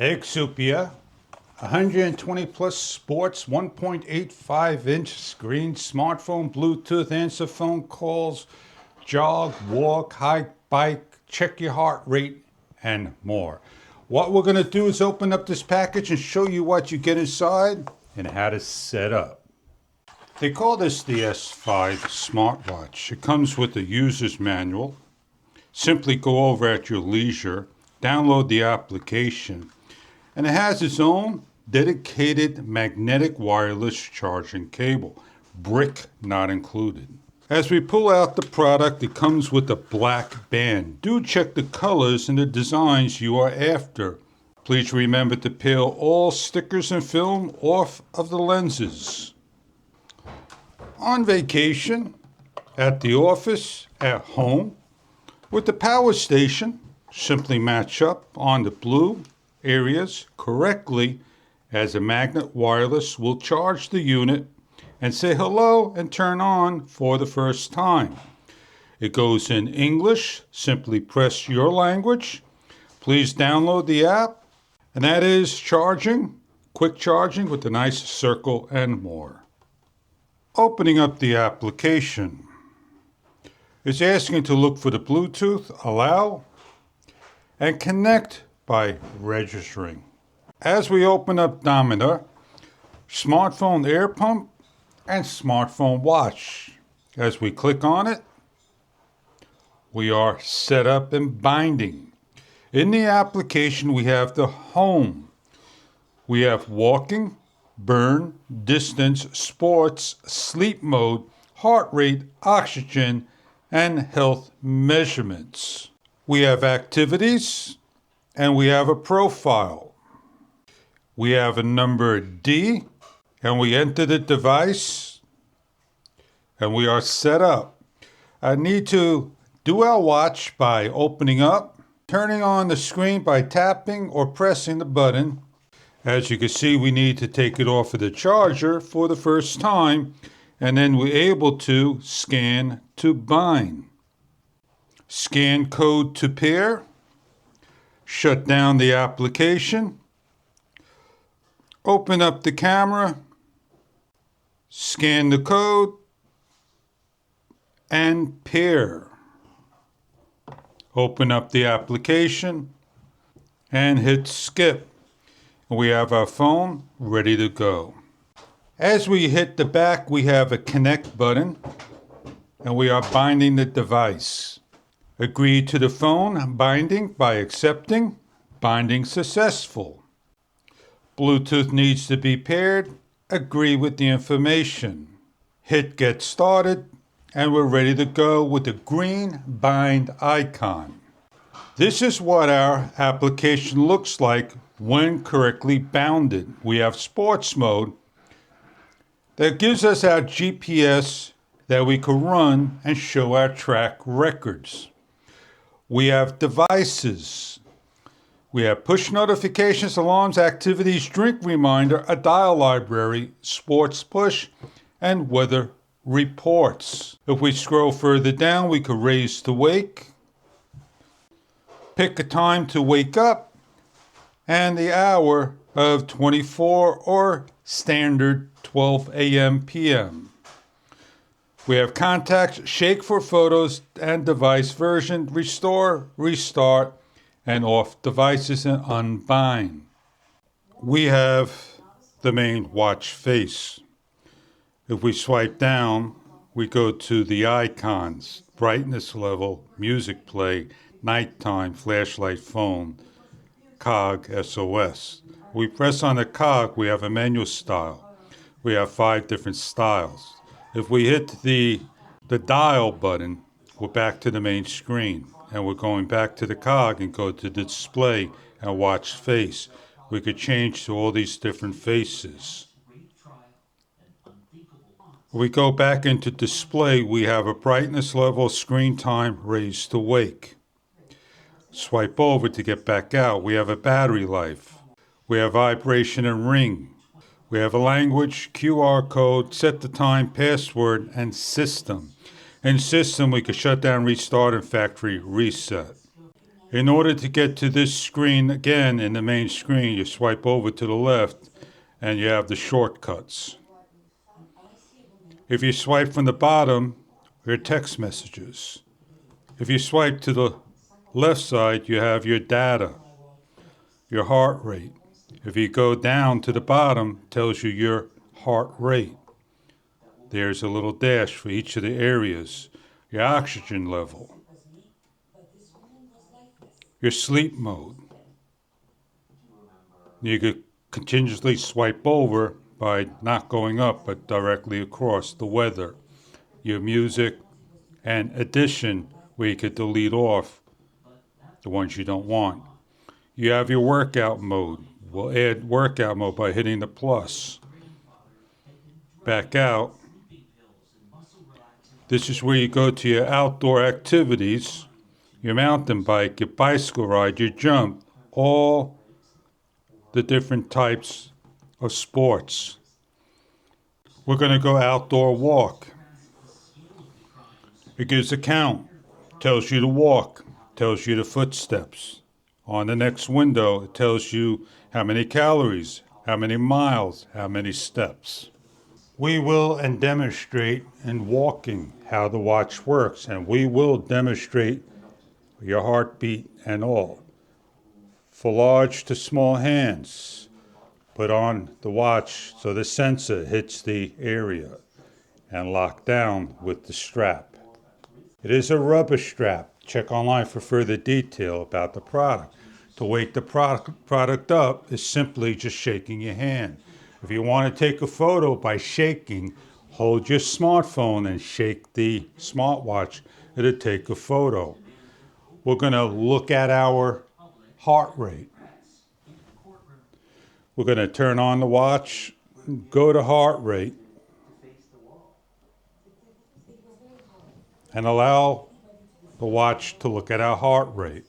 Exupia, 120 plus sports, 1.85 inch screen, smartphone, Bluetooth, answer phone calls, jog, walk, hike, bike, check your heart rate, and more. What we're going to do is open up this package and show you what you get inside and how to set up. They call this the S5 smartwatch. It comes with a user's manual. Simply go over at your leisure, download the application, and it has its own dedicated magnetic wireless charging cable, brick not included. As we pull out the product, it comes with a black band. Do check the colors and the designs you are after. Please remember to peel all stickers and film off of the lenses. On vacation, at the office, at home, with the power station, simply match up on the blue areas correctly, as a magnet wireless will charge the unit and say hello and turn on for the first time. It goes in English. Simply press your language. Please download the app, and that is charging, quick charging with a nice circle and more. Opening up the application. It's asking to look for the Bluetooth, allow, and connect by registering. As we open up Domina, smartphone air pump, and smartphone watch. As we click on it, we are set up and binding. In the application, we have the home. We have walking, burn, distance, sports, sleep mode, heart rate, oxygen, and health measurements. We have activities, and we have a profile. We have a number D, and we enter the device, and we are set up. I need to do our watch by opening up, turning on the screen by tapping or pressing the button. As you can see, we need to take it off of the charger for the first time, and then we're able to scan to bind. Scan code to pair. Shut down the application. Open up the camera. Scan the code. And pair. Open up the application and hit skip. We have our phone ready to go. As we hit the back, we have a connect button, and we are binding the device. Agree to the phone binding by accepting. Binding successful. Bluetooth needs to be paired. Agree with the information. Hit get started, and we're ready to go with the green bind icon. This is what our application looks like when correctly bounded. We have sports mode that gives us our GPS that we can run and show our track records. We have devices. We have push notifications, alarms, activities, drink reminder, a dial library, sports push, and weather reports. If we scroll further down, we could raise to wake, pick a time to wake up, and the hour of 24 or standard 12 a.m. p.m. We have contacts, shake for photos, and device version, restore, restart, and off devices and unbind. We have the main watch face. If we swipe down, we go to the icons, brightness level, music play, nighttime, flashlight, phone, cog, SOS. We press on the cog, we have a menu style. We have 5 different styles. If we hit the dial button, we're back to the main screen. And we're going back to the cog and go to display and watch face. We could change to all these different faces. We go back into display, we have a brightness level, screen time, raise to wake. Swipe over to get back out. We have a battery life. We have vibration and ring. We have a language, QR code, set the time, password, and system. In system, we could shut down, restart, and factory reset. In order to get to this screen again in the main screen, you swipe over to the left and you have the shortcuts. If you swipe from the bottom, your text messages. If you swipe to the left side, you have your data, your heart rate. If you go down to the bottom, it tells you your heart rate. There's a little dash for each of the areas. Your oxygen level, your sleep mode. You could continuously swipe over by not going up but directly across. The weather, your music, and addition, where you could delete off the ones you don't want. You have your workout mode. We'll add workout mode by hitting the plus. Back out. This is where you go to your outdoor activities, your mountain bike, your bicycle ride, your jump, all the different types of sports. We're going to go outdoor walk. It gives a count, tells you to walk, tells you the footsteps. On the next window, it tells you how many calories, how many miles, how many steps. We will demonstrate in walking how the watch works, and we will demonstrate your heartbeat and all. For large to small hands, put on the watch so the sensor hits the area and lock down with the strap. It is a rubber strap. Check online for further detail about the product. To wake the product up is simply just shaking your hand. If you want to take a photo by shaking, hold your smartphone and shake the smartwatch. It'll take a photo. We're going to look at our heart rate. We're going to turn on the watch, go to heart rate, and allow the watch to look at our heart rate.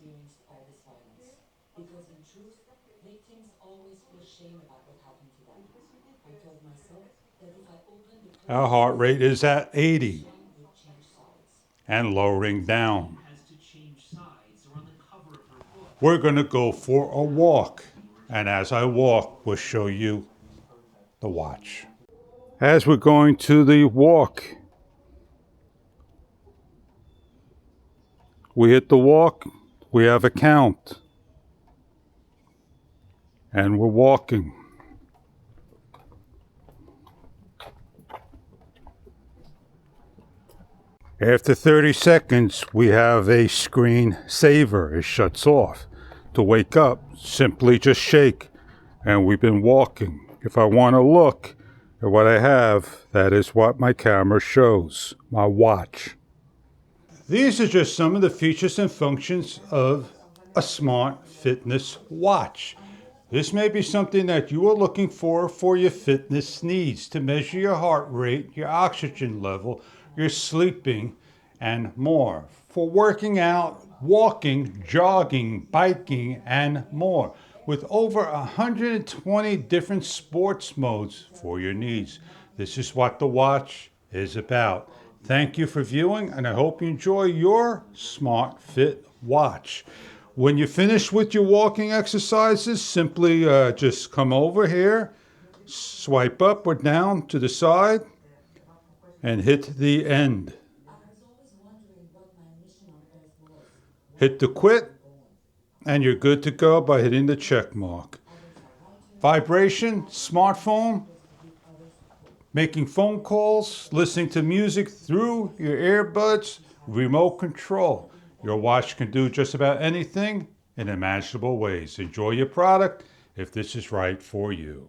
Our heart rate is at 80 and lowering down. We're going to go for a walk, and as I walk, we'll show you the watch. As we're going to the walk, we hit the walk, we have a count, and we're walking. After 30 seconds, we have a screen saver. It shuts off. To wake up, simply just shake, and we've been walking. If I want to look at what I have, that is what my camera shows, my watch. These are just some of the features and functions of a smart fitness watch. This may be something that you are looking for your fitness needs, to measure your heart rate, your oxygen level, your sleeping, and more. For working out, walking, jogging, biking, and more. With over 120 different sports modes for your needs. This is what the watch is about. Thank you for viewing, and I hope you enjoy your Smart Fit watch. When you finish with your walking exercises, simply just come over here, swipe up or down to the side, and hit the end. Hit the quit, and you're good to go by hitting the check mark. Vibration, smartphone, making phone calls, listening to music through your earbuds, remote control. Your watch can do just about anything in imaginable ways. Enjoy your product if this is right for you.